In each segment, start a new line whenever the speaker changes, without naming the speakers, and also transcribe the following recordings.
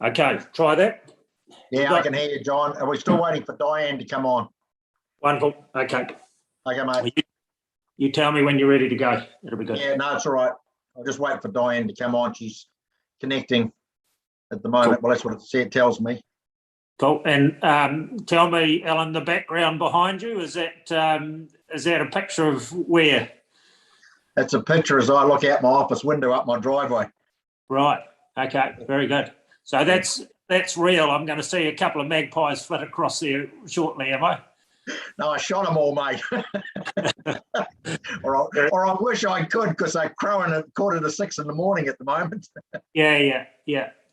Okay, try that.
Yeah, I can hear you, John. Are we still waiting for Diane to come on?
Wonderful. Okay.
Okay, mate.
You tell me when you're ready to go. It'll be good.
Yeah, no, it's all right. I'll just wait for Diane to come on. She's connecting at the moment. Cool. Well, that's what it tells me.
Cool. And tell me, Alan, the background behind you, is that a picture of where?
It's a picture as I look out my office window up my driveway.
Right. Okay. Very good. So that's real. I'm going to see a couple of magpies flit across there shortly, am I?
No, I shot them all, mate. or I wish I could, because they're crowing at 5:45 in the morning at the moment.
Yeah.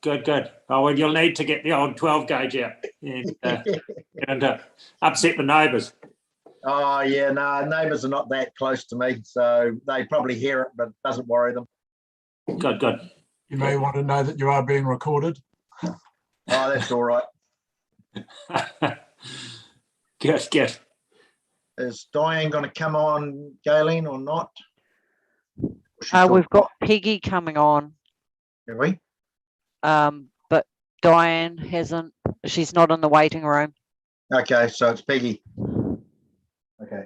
Good. Oh, well, you'll need to get the old 12 gauge out and upset the neighbours.
Oh, yeah, no, neighbours are not that close to me, so they probably hear it, but it doesn't worry them.
Good.
You may want to know that you are being recorded.
Oh, that's all right.
Good.
Is Diane going to come on, Galen, or not?
We've got Peggy coming on.
Have we?
But Diane hasn't. She's not in the waiting room.
Okay, so it's Peggy. Okay.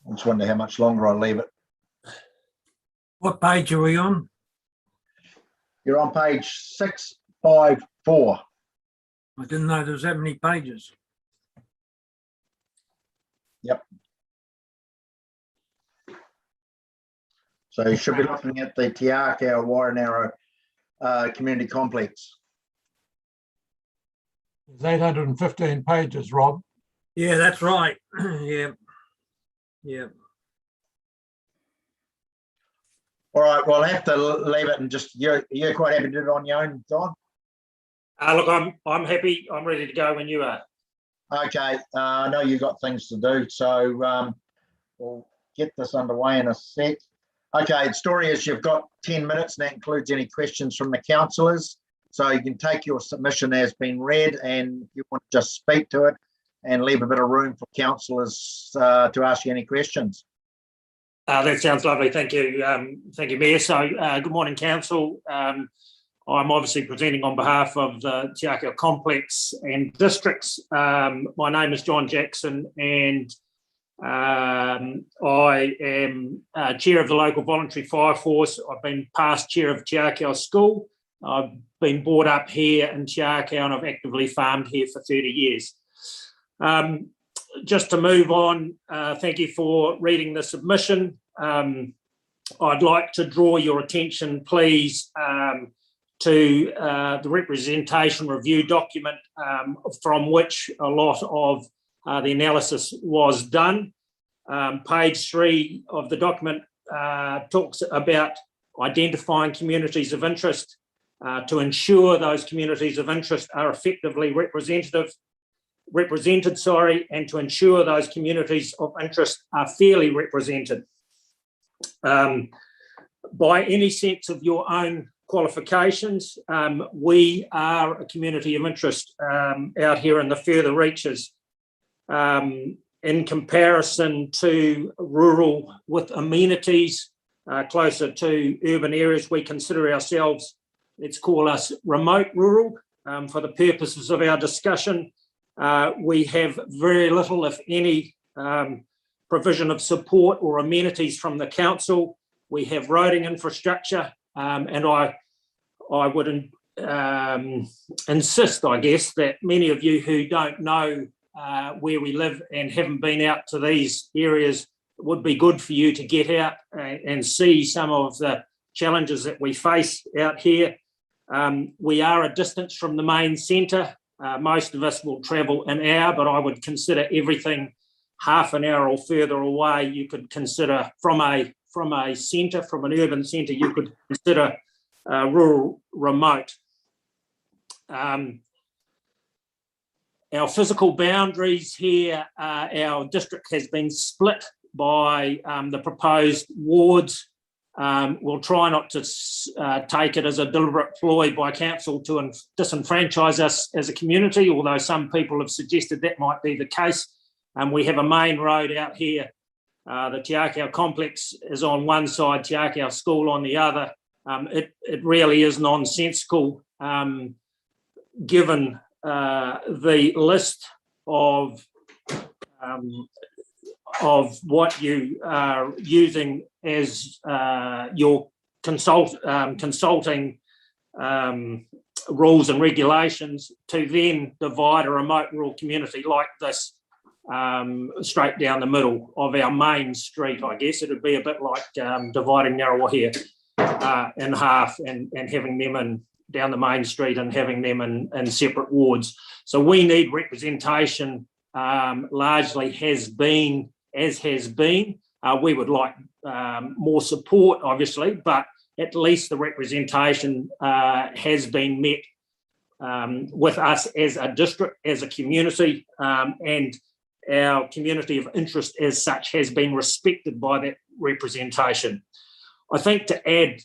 I just wonder how much longer I leave it.
What page are we on?
You're on page 654.
I didn't know there was that many pages.
Yep. So you should be looking at the Te Akau Wairarapa Community Complex.
There's 815 pages, Rob.
Yeah, that's right. Yeah.
All right, well, I'll have to leave it and just, you're quite happy to do it on your own, John?
Look, I'm happy. I'm ready to go when you are.
Okay, I know you've got things to do, so we'll get this underway in a sec. Okay, the story is you've got 10 minutes, and that includes any questions from the councillors. So you can take your submission as been read, and if you want to just speak to it and leave a bit of room for councillors to ask you any questions.
That sounds lovely. Thank you, Mayor. So good morning, Council. I'm obviously presenting on behalf of the Te Akau Complex and Districts. My name is John Jackson, and I am Chair of the local voluntary fire force. I've been past Chair of Te Akau School. I've been brought up here in Te Akau, and I've actively farmed here for 30 years. Just to move on, thank you for reading the submission. I'd like to draw your attention, please, to the representation review document from which a lot of the analysis was done. Page 3 of the document talks about identifying communities of interest to ensure those communities of interest are effectively represented, and to ensure those communities of interest are fairly represented. By any sense of your own qualifications, we are a community of interest out here in the further reaches. In comparison to rural with amenities closer to urban areas, we consider ourselves, let's call us remote rural for the purposes of our discussion. We have very little, if any, provision of support or amenities from the council. We have roading infrastructure, and I would insist, I guess, that many of you who don't know where we live and haven't been out to these areas, it would be good for you to get out and see some of the challenges that we face out here. We are a distance from the main centre. Most of us will travel an hour, but I would consider everything half an hour or further away. You could consider from a centre, from an urban centre, you could consider rural remote. Our physical boundaries here, our district has been split by the proposed wards We'll try not to take it as a deliberate ploy by council to disenfranchise us as a community, although some people have suggested that might be the case. We have a main road out here. The Te Akau complex is on one side, Te Akau school on the other. It really is nonsensical, given the list of what you are using as your consulting rules and regulations to then divide a remote rural community like this straight down the middle of our main street. I guess it would be a bit like dividing Ngaruawahia in half and having them down the main street and having them in separate wards. So we need representation, largely has been. We would like more support, obviously, but at least the representation has been met with us as a district, as a community, and our community of interest as such has been respected by that representation. I think to add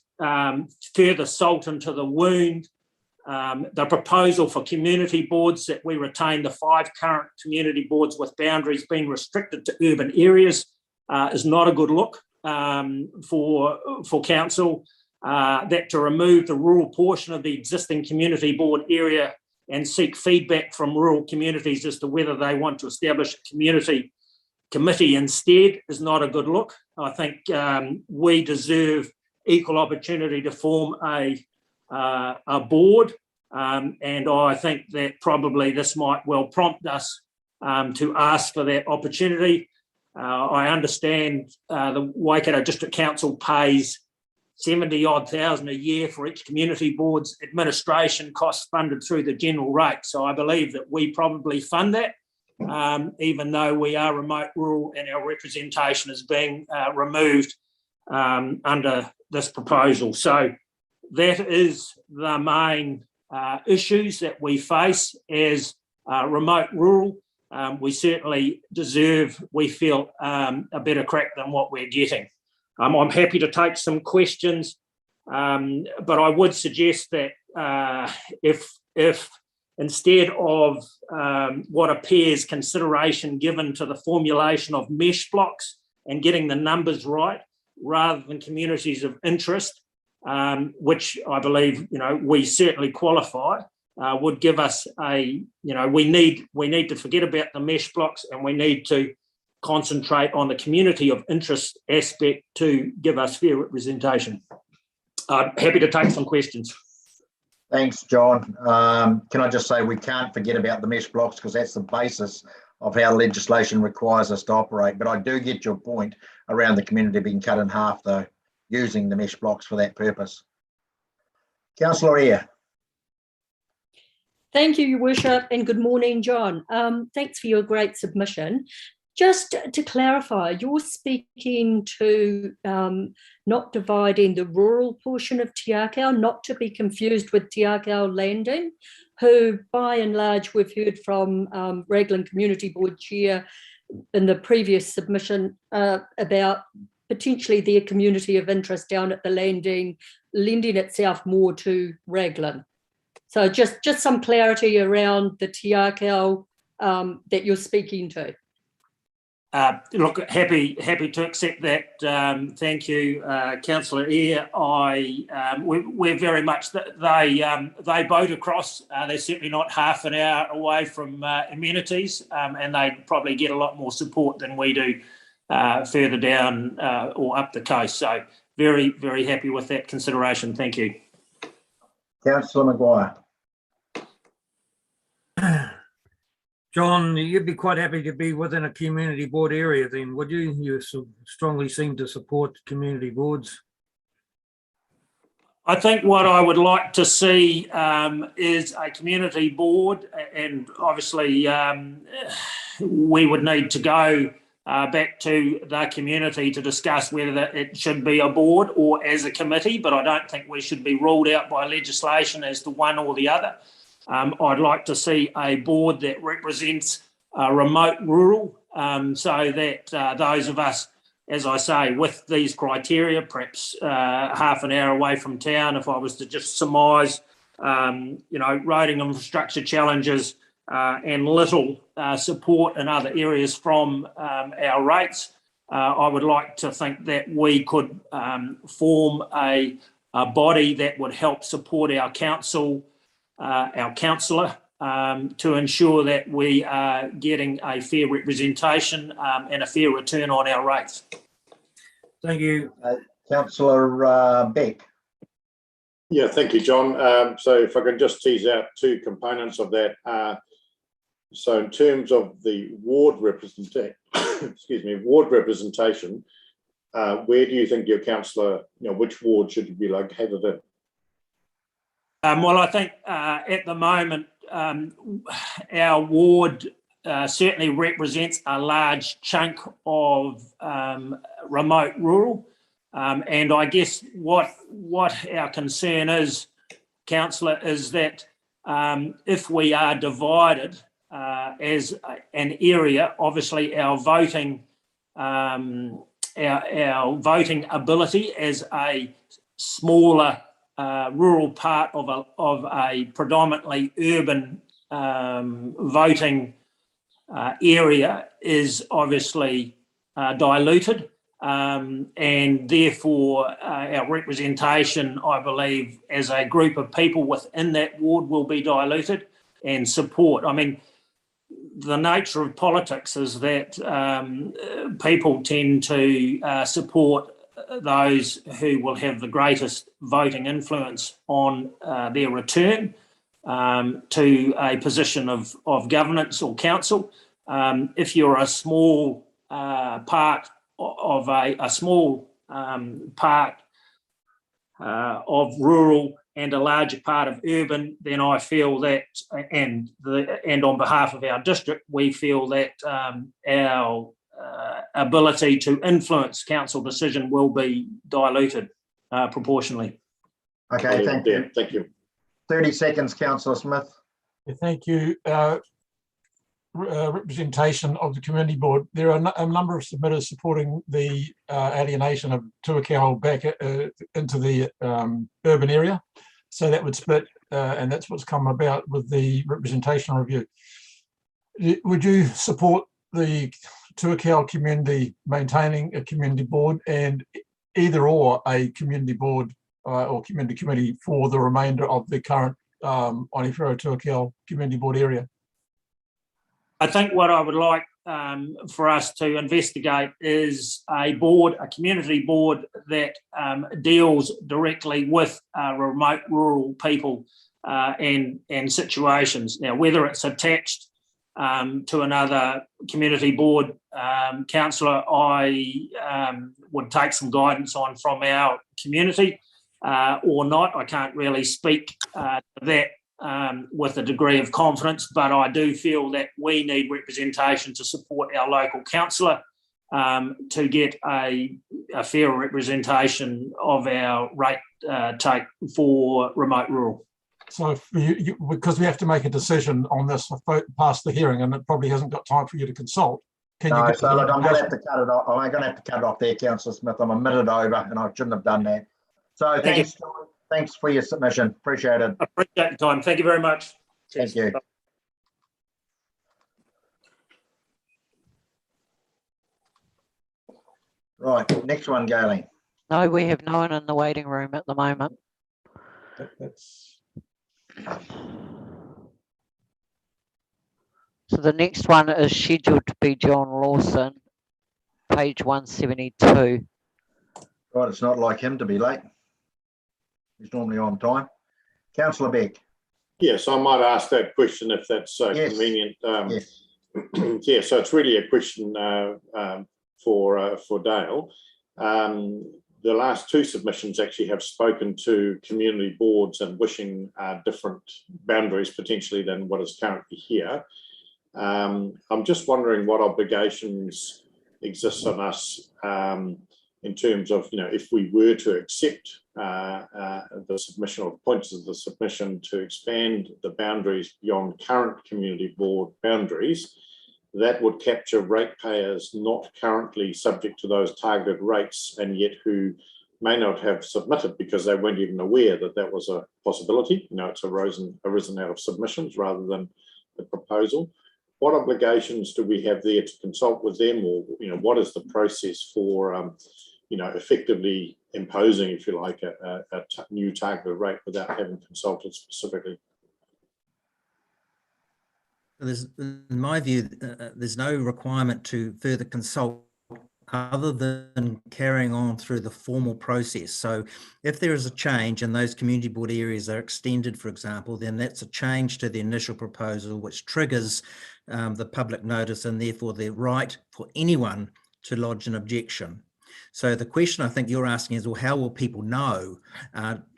further salt into the wound, the proposal for community boards that we retain the 5 current community boards with boundaries being restricted to urban areas is not a good look for council. That to remove the rural portion of the existing community board area and seek feedback from rural communities as to whether they want to establish a community committee instead is not a good look. I think we deserve equal opportunity to form a board, and I think that probably this might well prompt us to ask for that opportunity. I understand the Waikato District Council pays 70-odd thousand a year for each community board's administration costs funded through the general rate. So I believe that we probably fund that, even though we are remote rural and our representation is being removed under this proposal. So that is the main issues that we face as remote rural. We certainly deserve, we feel, a better crack than what we're getting. I'm happy to take some questions, but I would suggest that if instead of what appears consideration given to the formulation of mesh blocks and getting the numbers right, rather than communities of interest, which I believe we certainly qualify, would give us we need to forget about the mesh blocks and we need to concentrate on the community of interest aspect to give us fair representation. I'm happy to take some questions.
Thanks, John. Can I just say we can't forget about the mesh blocks because that's the basis of how legislation requires us to operate. But I do get your point around the community being cut in half, though, using the mesh blocks for that purpose. Councillor Eyre.
Thank you, Your Worship, and good morning, John. Thanks for your great submission. Just to clarify, you're speaking to not dividing the rural portion of Te Akau, not to be confused with Te Akau Landing, who by and large we've heard from Raglan Community Board Chair in the previous submission about potentially their community of interest down at the Landing, lending itself more to Raglan. So just some clarity around the Te Akau that you're speaking to.
Look, happy to accept that. Thank you, Councillor Eyre. We're very much they boat across. They're certainly not half an hour away from amenities, and they probably get a lot more support than we do further down or up the coast. So very, very happy with that consideration. Thank you.
Councillor Maguire.
John, you'd be quite happy to be within a community board area then, would you? You strongly seem to support community boards.
I think what I would like to see is a community board, and obviously we would need to go back to the community to discuss whether it should be a board or as a committee, but I don't think we should be ruled out by legislation as to one or the other. I'd like to see a board that represents remote rural so that those of us as I say, with these criteria, perhaps half an hour away from town, if I was to just surmise, roading infrastructure challenges and little support in other areas from our rates, I would like to think that we could form a body that would help support our council, our councillor, to ensure that we are getting a fair representation and a fair return on our rates.
Thank you.
Councillor Beck.
Yeah, thank you, John. So if I can just tease out two components of that. So in terms of the ward representation, where do you think your councillor, which ward should you be located in?
Well, I think at the moment, our ward certainly represents a large chunk of remote rural. And I guess what our concern is, councillor, is that if we are divided as an area, obviously our voting ability as a smaller rural part of a predominantly urban voting area is obviously diluted. And therefore, our representation, I believe, as a group of people within that ward will be diluted, and support. I mean, the nature of politics is that people tend to support those who will have the greatest voting influence on their return to a position of governance or council. If you're a small part of a small part of rural and a larger part of urban, then I feel that, and on behalf of our district, we feel that our ability to influence council decision will be diluted proportionally.
Okay, thank you.
Thank you.
30 seconds, Councillor Smith.
Thank you. Representation of the community board. There are a number of submitters supporting the alienation of Tuakau back into the urban area. So that would split, and that's what's come about with the representation review. Would you support the Tuakau community maintaining a community board, and either or a community board or community committee for the remainder of the current Onewhiro Tuakau community board area?
I think what I would like for us to investigate is a board, a community board that deals directly with remote rural people and situations. Now, whether it's attached to another community board, councillor, I would take some guidance on from our community or not. I can't really speak to that with a degree of confidence, but I do feel that we need representation to support our local councillor to get a fair representation of our rate take for remote rural.
So because we have to make a decision on this past the hearing, and it probably hasn't got time for you to consult. Can you
So look, I'm going to have to cut it off. I'm going to have to cut it off there, Councillor Smith. I'm a minute over, and I shouldn't have done that. So thanks, John. Thanks for your submission. Appreciate it.
I appreciate the time. Thank you very much.
Thank you. Right, next one, Galen.
No, we have no one in the waiting room at the moment. So the next one is scheduled to be John Lawson, page 172.
Right, it's not like him to be late. He's normally on time. Councillor Beck.
Yes, I might ask that question if that's
Yes.
convenient.
Yes.
Yeah, so it's really a question for Dale. The last two submissions actually have spoken to community boards and wishing different boundaries potentially than what is currently here. I'm just wondering what obligations exist on us in terms of, if we were to accept the submission or points of the submission to expand the boundaries beyond current community board boundaries, that would capture ratepayers not currently subject to those targeted rates and yet who may not have submitted because they weren't even aware that that was a possibility. It's arisen out of submissions rather than the proposal. What obligations do we have there to consult with them, or what is the process for effectively imposing, if you like, a new targeted rate without having consulted specifically?
In my view, there's no requirement to further consult other than carrying on through the formal process. So if there is a change and those community board areas are extended, for example, then that's a change to the initial proposal, which triggers the public notice and therefore the right for anyone to lodge an objection. So the question I think you're asking is, well, how will people know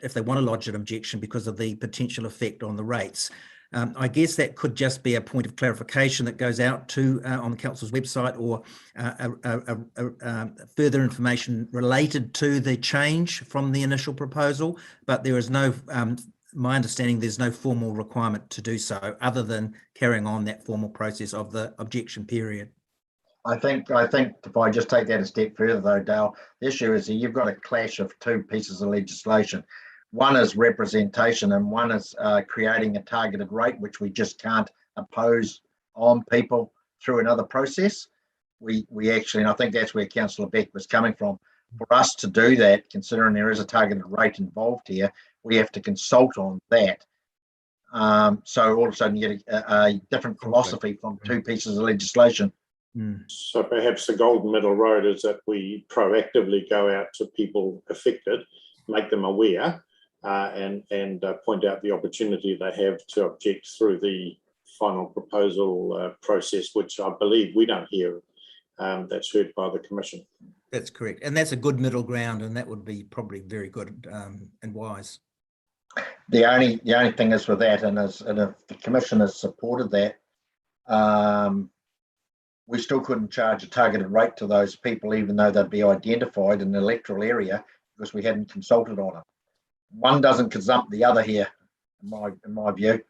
if they want to lodge an objection because of the potential effect on the rates? I guess that could just be a point of clarification that goes out to on the council's website, or further information related to the change from the initial proposal. But there is no, my understanding, there's no formal requirement to do so other than carrying on that formal process of the objection period.
I think if I just take that a step further though, Dale, the issue is that you've got a clash of two pieces of legislation. One is representation and one is creating a targeted rate, which we just can't impose on people through another process. We actually, and I think that's where Councillor Beck was coming from, for us to do that, considering there is a targeted rate involved here, we have to consult on that. So all of a sudden you get a different philosophy from two pieces of legislation.
So perhaps the golden middle road is that we proactively go out to people affected, make them aware, and point out the opportunity they have to object through the final proposal process, which I believe we don't hear. That's heard by the Commission.
That's correct. And that's a good middle ground, and that would be probably very good and wise.
The only thing is with that, and if the Commission has supported that, we still couldn't charge a targeted rate to those people, even though they'd be identified in the electoral area, because we hadn't consulted on it. One doesn't gazump the other here, in my view.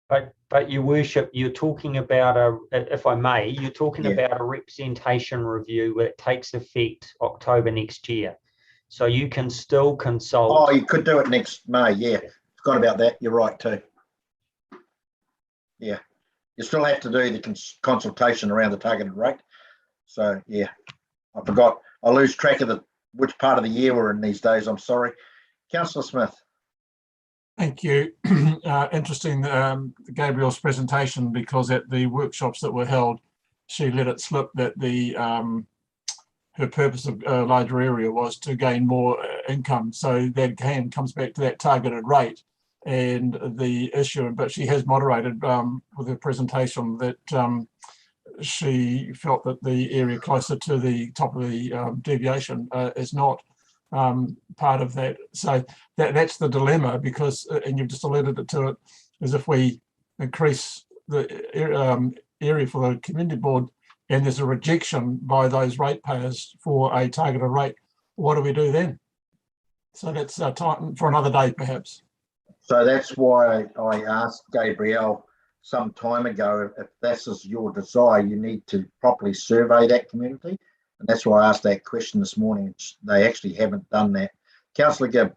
But Your Worship, you're talking about if I may, you're talking about a representation review that takes effect October next year. So you can still consult.
Oh, you could do it next May, yeah. Forgot about that. You're right too. Yeah. You still have to do the consultation around the targeted rate. So yeah, I forgot. I lose track of which part of the year we're in these days. I'm sorry. Councillor Smith.
Thank you. Interesting, Gabrielle's presentation, because at the workshops that were held, she let it slip that her purpose of a larger area was to gain more income. So that again comes back to that targeted rate and the issue. But she has moderated with her presentation that she felt that the area closer to the top of the deviation is not part of that. So that's the dilemma, because, and you've just alluded to it, is if we increase the area for the community board and there's a rejection by those ratepayers for a targeted rate, what do we do then? So that's time for another day, perhaps.
So that's why I asked Gabrielle some time ago, if this is your desire, you need to properly survey that community. And that's why I asked that question this morning. They actually haven't done that. Councillor Gibb.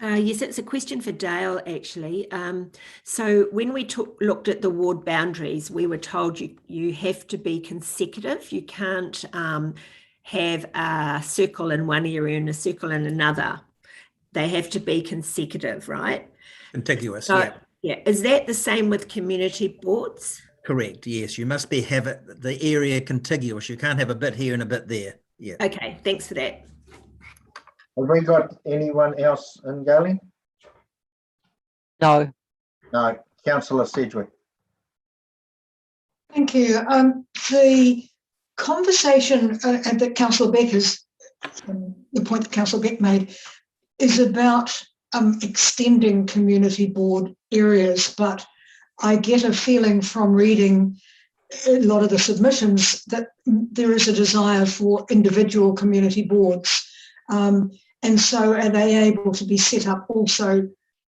Yes, it's a question for Dale, actually. So when we looked at the ward boundaries, we were told you have to be consecutive. You can't have a circle in one area and a circle in another. They have to be consecutive, right?
Contiguous,
So,
yeah.
Yeah. Is that the same with community boards?
Correct, yes. You must have the area contiguous. You can't have a bit here and a bit there. Yeah.
Okay, thanks for that.
Have we got anyone else in, Galen?
No.
No. Councillor Sedgwick.
Thank you. The conversation that Councillor Beck the point that Councillor Beck made is about extending community board areas, but I get a feeling from reading a lot of the submissions that there is a desire for individual community boards. And so are they able to be set up also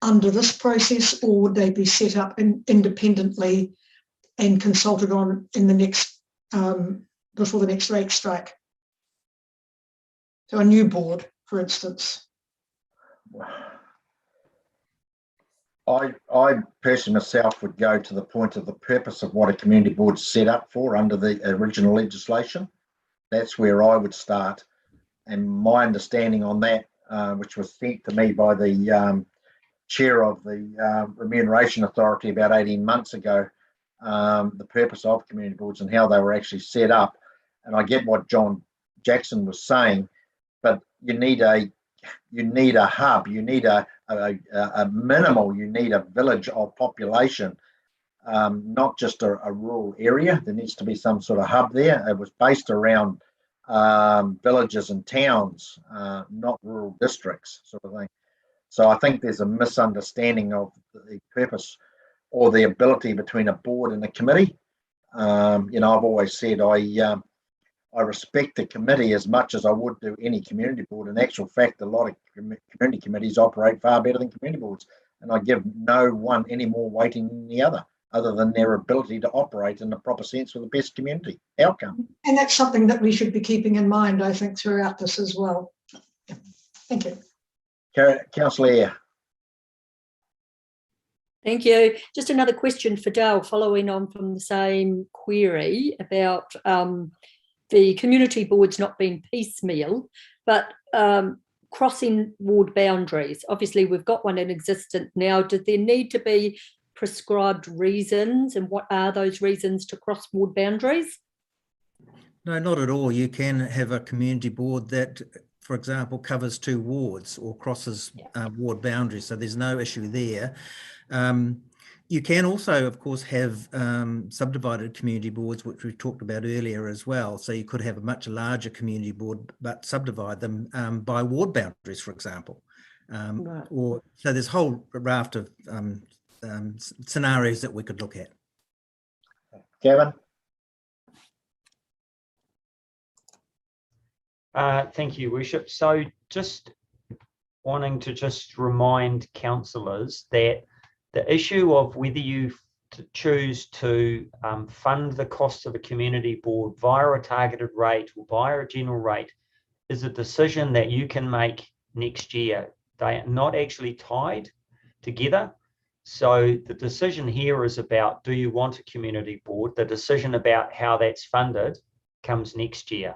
under this process, or would they be set up independently and consulted on in the next, before the next rate strike? So a new board, for instance.
I personally myself would go to the point of the purpose of what a community board's set up for under the original legislation. That's where I would start. And my understanding on that, which was sent to me by the chair of the Remuneration Authority about 18 months ago, the purpose of community boards and how they were actually set up. And I get what John Jackson was saying, but you need a hub, you need a minimal, you need a village of population, not just a rural area. There needs to be some sort of hub there. It was based around villages and towns, not rural districts, sort of thing. So I think there's a misunderstanding of the purpose or the ability between a board and a committee. I've always said I respect the committee as much as I would do any community board. In actual fact, a lot of community committees operate far better than community boards, and I give no one any more weighting than the other than their ability to operate in the proper sense for the best community outcome.
And that's something that we should be keeping in mind, I think, throughout this as well. Thank you.
Councillor Eyre.
Thank you. Just another question for Dale, following on from the same query about the community boards not being piecemeal, but crossing ward boundaries. Obviously, we've got one in existence now. Does there need to be prescribed reasons, and what are those reasons to cross ward boundaries?
No, not at all. You can have a community board that, for example, covers 2 wards or crosses ward boundaries. So there's no issue there. You can also, of course, have subdivided community boards, which we talked about earlier as well. So you could have a much larger community board, but subdivide them by ward boundaries, for example.
Right.
So there's a whole raft of scenarios that we could look at.
Gavin?
Thank you, Worship. So just wanting to just remind councillors that the issue of whether you choose to fund the costs of a community board via a targeted rate or via a general rate is a decision that you can make next year. They are not actually tied together. So the decision here is about, do you want a community board? The decision about how that's funded comes next year.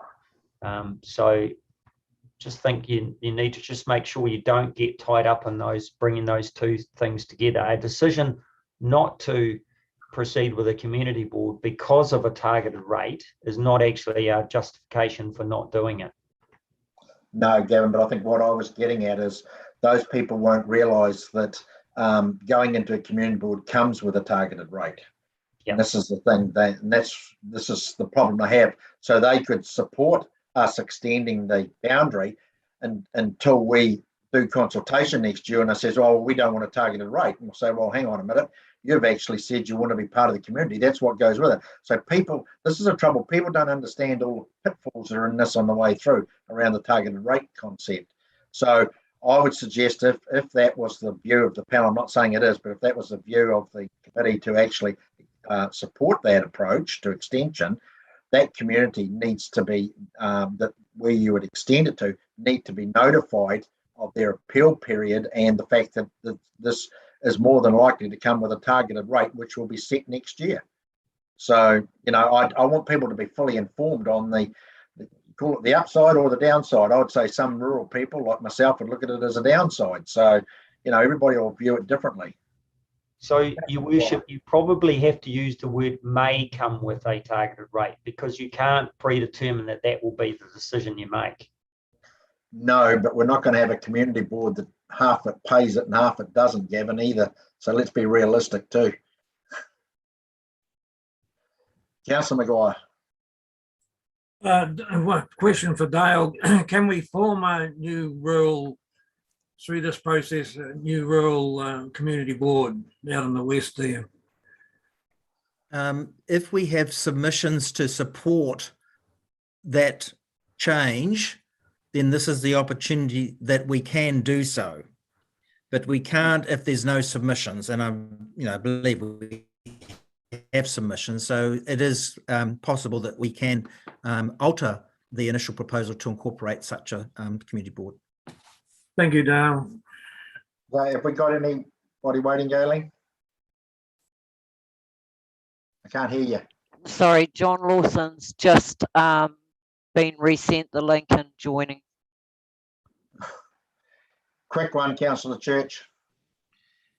So just think you need to just make sure you don't get tied up in bringing those 2 things together. A decision not to proceed with a community board because of a targeted rate is not actually a justification for not doing it.
No, Gavin, but I think what I was getting at is those people won't realise that going into a community board comes with a targeted rate.
Yeah.
And this is the thing, this is the problem I have. So they could support us extending the boundary until we do consultation next year, and it says, oh, we don't want a targeted rate. And we'll say, well, hang on a minute, you've actually said you want to be part of the community. That's what goes with it. So people, this is a trouble. People don't understand all the pitfalls that are in this on the way through around the targeted rate concept. So I would suggest if that was the view of the panel, I'm not saying it is, but if that was the view of the committee to actually support that approach to extension, that community needs to be, that where you would extend it to, need to be notified of their appeal period and the fact that this is more than likely to come with a targeted rate, which will be set next year. So, I want people to be fully informed on call it the upside or the downside. I would say some rural people like myself would look at it as a downside. So, everybody will view it differently.
So, Your Worship, you probably have to use the word may come with a targeted rate, because you can't predetermine that will be the decision you make.
No, but we're not going to have a community board that half it pays it and half it doesn't, Gavin, either. So let's be realistic too. Councillor Maguire.
Question for Dale. Can we form a new rural, through this process, a new rural community board out in the west there?
If we have submissions to support that change, then this is the opportunity that we can do so. But we can't if there's no submissions, and I believe we have submissions. So it is possible that we can alter the initial proposal to incorporate such a community board.
Thank you, Dale.
Okay, have we got anybody waiting, Galen? I can't hear you.
Sorry, John Lawson's just been resent the link and joining.
Quick one, Councillor Church.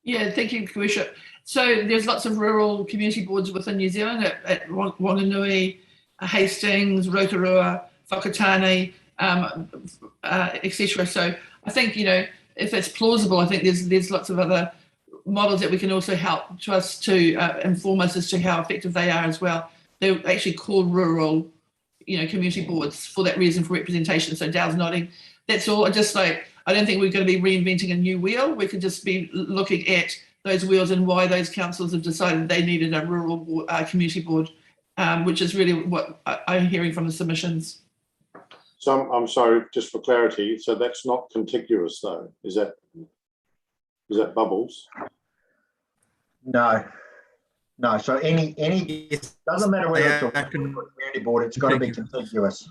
Yeah, thank you, Commissioner. So there's lots of rural community boards within New Zealand at Wanganui, Hastings, Rotorua, Whakatane, etc. So I think, you know, if it's plausible, I think there's lots of other models that we can also help to us to inform us as to how effective they are as well. They're actually called rural, you know, community boards for that reason, for representation. So Dale's nodding. That's all. Just like, I don't think we're going to be reinventing a new wheel. We could just be looking at those wheels and why those councils have decided they needed a rural board, community board, which is really what I'm hearing from the submissions.
So I'm sorry, just for clarity, so that's not contiguous though, is that Bubbles?
No. So any doesn't matter whether it's a community board, it's got to be contiguous.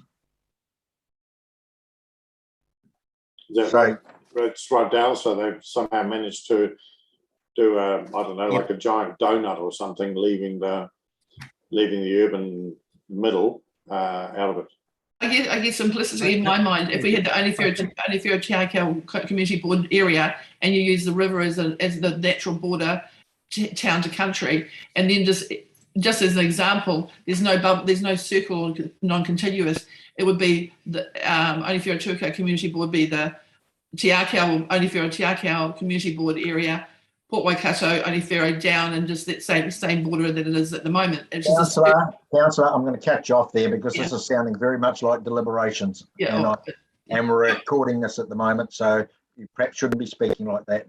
Is that right? It's right down, so they've somehow managed to do I don't know, like a giant donut or something, leaving the urban middle out of it.
I get simplicity in my mind. If we had the only fair Te Akau community board area, and you use the river as the natural border, town to country, and then just as an example, there's no circle or non-contiguous. It would be the Onewhia Tuakau community board be the Te Akau, Onewhia Te Akau community board area, Port Waikato, Onewhia down, and just that same border that it is at the moment. It's just
Councillor, I'm going to catch you off there because this is sounding very much like deliberations.
Yeah.
And we're recording this at the moment, so you perhaps shouldn't be speaking like that.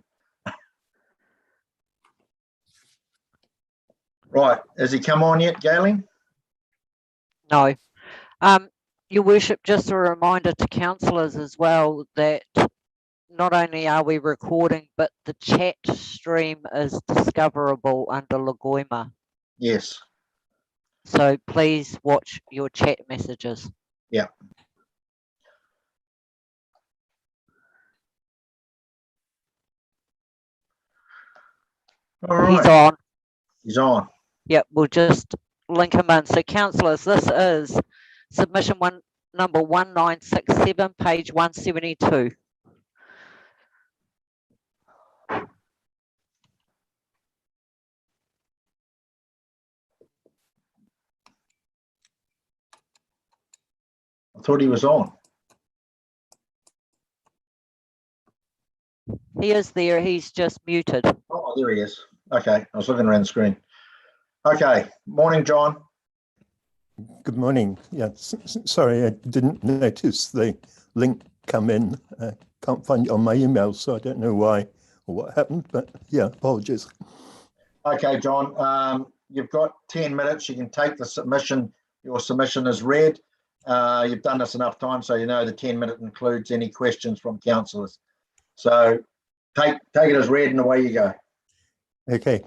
Right, has he come on yet, Galen?
No. Your Worship, just a reminder to councillors as well that not only are we recording, but the chat stream is discoverable under Lagoima.
Yes.
So please watch your chat messages.
Yeah. All right.
He's on.
He's on.
Yep, we'll just link him in. So councillors, this is submission number 1967, page 172.
I thought he was on.
He is there, he's just muted.
Oh, there he is. Okay, I was looking around the screen. Okay, morning, John.
Good morning. Yeah, sorry, I didn't notice the link come in. Can't find it on my email, so I don't know why or what happened, but yeah, apologies.
Okay, John, you've got 10 minutes. You can take the submission. Your submission is read. You've done this enough time, so you know the 10-minute includes any questions from councillors. So take it as read and away you go.
Okay,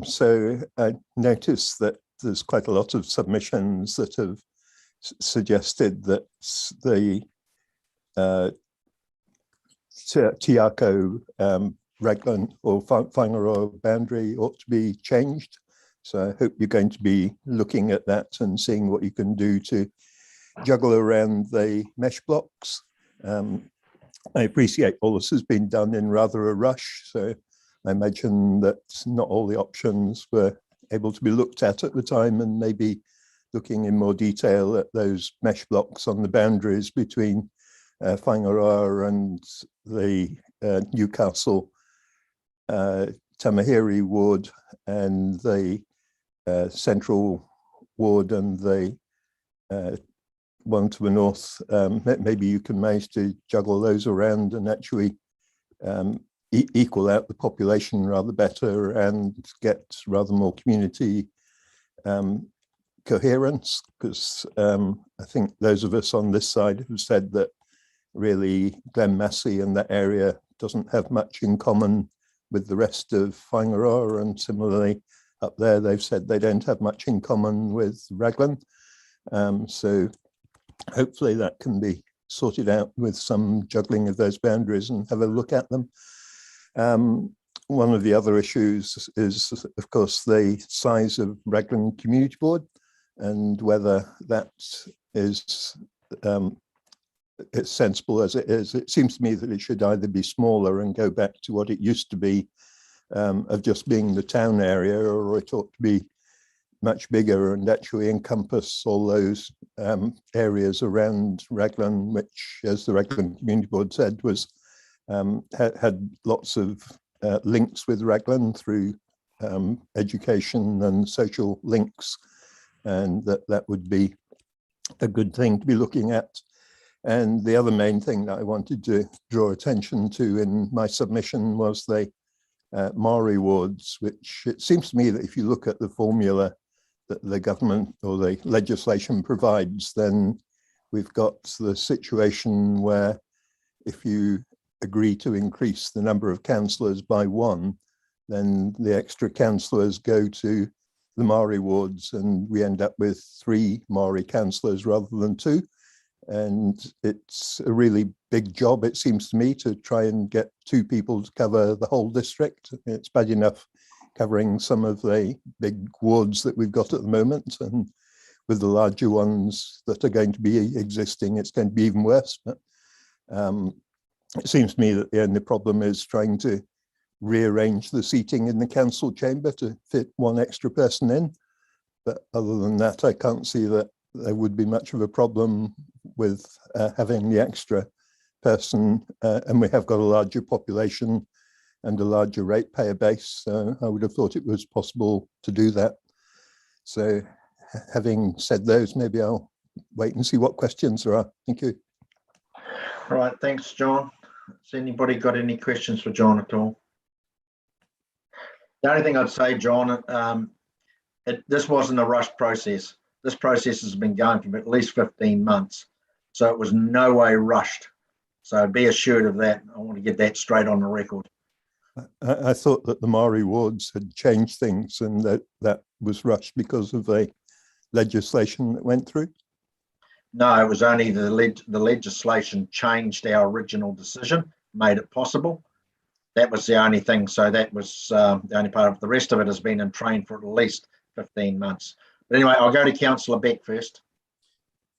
so I noticed that there's quite a lot of submissions that have suggested that the Te Akau Raglan or Whangaroa boundary ought to be changed. So I hope you're going to be looking at that and seeing what you can do to juggle around the mesh blocks. I appreciate all this has been done in rather a rush, so I imagine that not all the options were able to be looked at the time, and maybe looking in more detail at those mesh blocks on the boundaries between Whangaroa and the Newcastle Tamaheri ward and the Central ward and the one to the north. Maybe you can manage to juggle those around and actually equal out the population rather better and get rather more community coherence, because I think those of us on this side have said that really Glen Massey and that area doesn't have much in common with the rest of Whangaroa, and similarly up there, they've said they don't have much in common with Raglan. So hopefully that can be sorted out with some juggling of those boundaries and have a look at them. One of the other issues is, of course, the size of Raglan Community Board and whether that is as sensible as it is. It seems to me that it should either be smaller and go back to what it used to be of just being the town area, or it ought to be much bigger and actually encompass all those areas around Raglan, which, as the Raglan Community Board said, was had lots of links with Raglan through education and social links, and that would be a good thing to be looking at. And the other main thing that I wanted to draw attention to in my submission was the Maori wards, which it seems to me that if you look at the formula that the government or the legislation provides, then we've got the situation where if you agree to increase the number of councillors by 1, then the extra councillors go to the Maori wards, and we end up with 3 Maori councillors rather than 2. And it's a really big job, it seems to me, to try and get 2 people to cover the whole district. It's bad enough covering some of the big wards that we've got at the moment, and with the larger ones that are going to be existing, it's going to be even worse. But it seems to me that the only problem is trying to rearrange the seating in the council chamber to fit 1 extra person in. But other than that, I can't see that there would be much of a problem with having the extra person, and we have got a larger population and a larger ratepayer base. So I would have thought it was possible to do that. So having said those, maybe I'll wait and see what questions there are. Thank you.
All right, thanks, John. Has anybody got any questions for John at all? The only thing I'd say, John, this wasn't a rushed process. This process has been going for at least 15 months. So it was no way rushed. So be assured of that. I want to get that straight on the record.
I thought that the Maori wards had changed things and that was rushed because of the legislation that went through.
No, it was only the legislation changed our original decision, made it possible. That was the only thing. So that was the only part of it. The rest of it has been in train for at least 15 months. But anyway, I'll go to Councillor Beck first.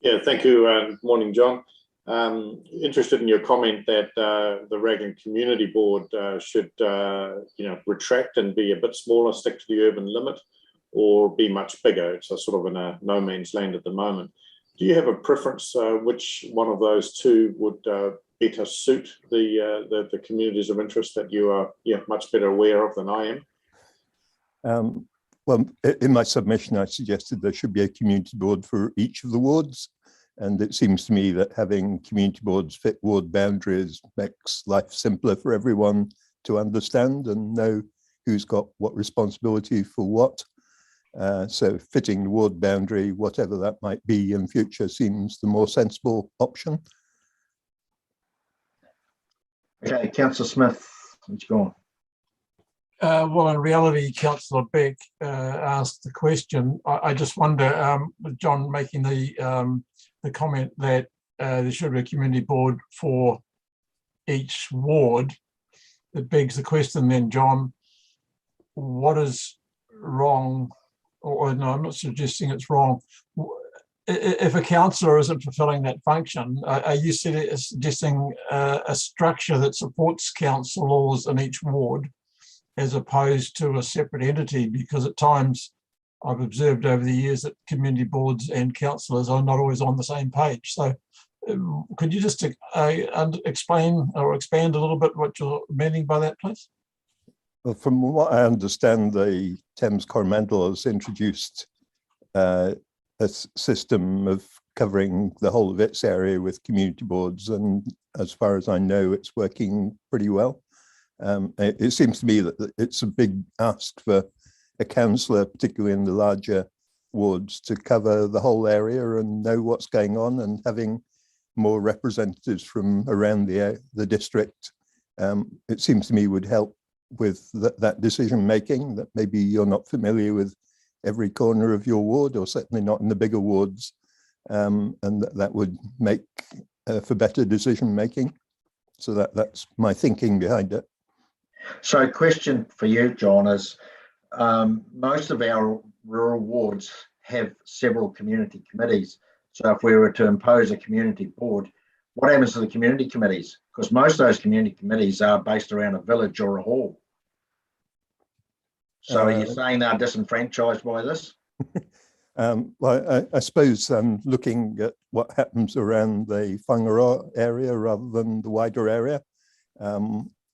Yeah, thank you. Morning, John. Interested in your comment that the Raglan Community Board should, retract and be a bit smaller, stick to the urban limit, or be much bigger. It's a sort of in a no man's land at the moment. Do you have a preference which one of those 2 would better suit the communities of interest that you are much better aware of than I am?
Well, in my submission, I suggested there should be a community board for each of the wards. And it seems to me that having community boards fit ward boundaries makes life simpler for everyone to understand and know who's got what responsibility for what. So fitting the ward boundary, whatever that might be in future, seems the more sensible option.
Okay, Councillor Smith, what's going on?
Well, in reality, Councillor Beck asked the question. I just wonder, with John making the comment that there should be a community board for each ward, it begs the question then, John, what is wrong? Or no, I'm not suggesting it's wrong. If a councillor isn't fulfilling that function, are you suggesting a structure that supports councillors in each ward, as opposed to a separate entity? Because at times I've observed over the years that community boards and councillors are not always on the same page. So could you just explain or expand a little bit what you're meaning by that, please?
Well, from what I understand, the Thames Coromandel has introduced a system of covering the whole of its area with community boards. And as far as I know, it's working pretty well. It seems to me that it's a big ask for a councillor, particularly in the larger wards, to cover the whole area and know what's going on, and having more representatives from around the district, it seems to me would help with that decision making, that maybe you're not familiar with every corner of your ward, or certainly not in the bigger wards, and that would make for better decision making. So that's my thinking behind it.
So question for you, John, is most of our rural wards have several community committees. So if we were to impose a community board, what happens to the community committees? Because most of those community committees are based around a village or a hall. So are you saying they're disenfranchised by this?
Well, I suppose I'm looking at what happens around the Whangaroa area rather than the wider area.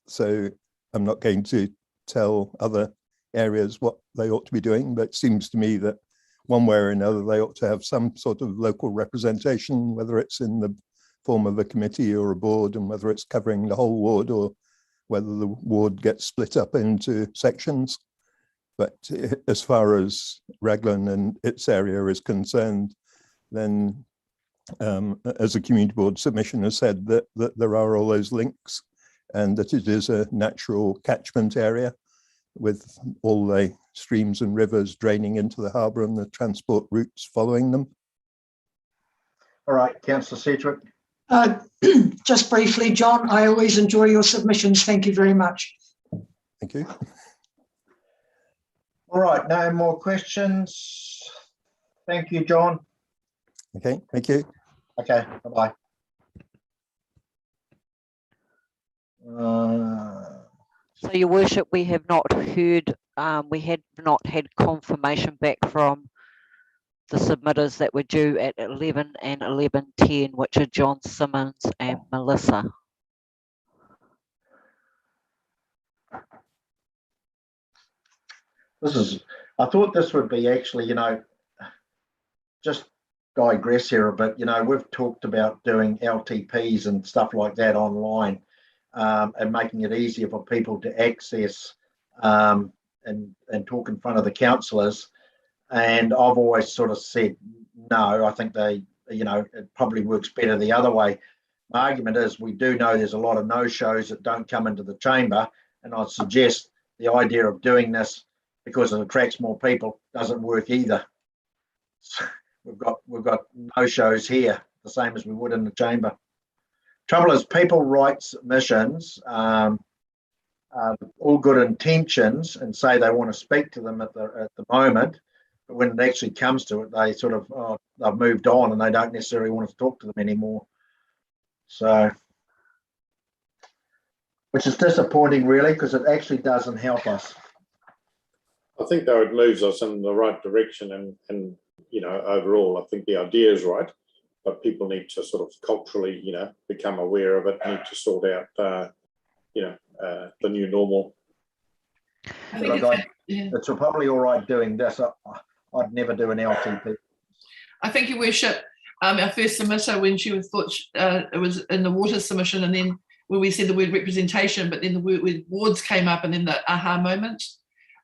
So I'm not going to tell other areas what they ought to be doing, but it seems to me that one way or another, they ought to have some sort of local representation, whether it's in the form of a committee or a board, and whether it's covering the whole ward or whether the ward gets split up into sections. But as far as Raglan and its area is concerned, then as a community board submission has said, that there are all those links and that it is a natural catchment area with all the streams and rivers draining into the harbour and the transport routes following them.
All right, Councillor Sedgwick.
Just briefly, John, I always enjoy your submissions. Thank you very much.
Thank you.
All right, no more questions. Thank you, John.
Okay, thank you.
Okay, bye-bye.
So, Your Worship, we have not heard, we had not had confirmation back from the submitters that were due at 11 and 11:10, which are John Simmons and Melissa.
I thought this would be actually, just digress here a bit. We've talked about doing LTPs and stuff like that online, and making it easier for people to access and talk in front of the councillors. And I've always sort of said, no, I think it probably works better the other way. My argument is we do know there's a lot of no-shows that don't come into the chamber, and I'd suggest the idea of doing this because it attracts more people doesn't work either. So we've got no-shows here, the same as we would in the chamber. Trouble is, people write submissions, all good intentions, and say they want to speak to them at the moment, but when it actually comes to it, they sort of they've moved on and they don't necessarily want to talk to them anymore. So, which is disappointing, really, because it actually doesn't help us.
I think though it moves us in the right direction, and overall, I think the idea is right, but people need to sort of culturally, become aware of it, need to sort out, the new normal.
I think
it's probably all right doing this. I'd never do an LTP.
I think, Your Worship, our first submitter, when she thought it was in the water submission, and then when we said the word representation, but then the word wards came up, and then the aha moment.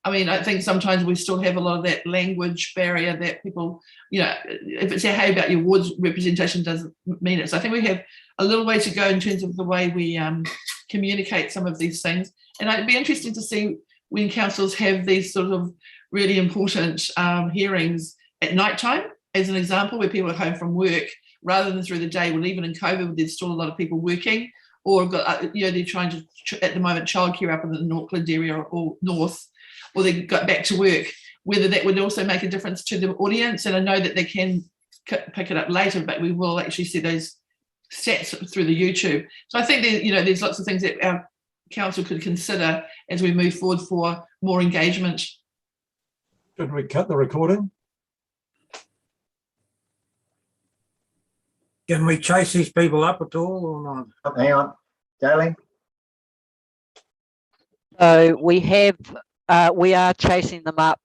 I mean, I think sometimes we still have a lot of that language barrier that people, if it's hey about your wards representation doesn't mean it. So I think we have a little way to go in terms of the way we communicate some of these things. And it'd be interesting to see when councils have these sort of really important hearings at night time, as an example, where people are home from work rather than through the day. Well, even in COVID, there's still a lot of people working, or they're trying to, at the moment, childcare up in the Auckland area or north, or they got back to work, whether that would also make a difference to the audience. And I know that they can pick it up later, but we will actually see those stats through the YouTube. So I think there's lots of things that our council could consider as we move forward for more engagement.
Should we cut the recording?
Can we chase these people up at all or not?
Hang on, Darling.
So we are chasing them up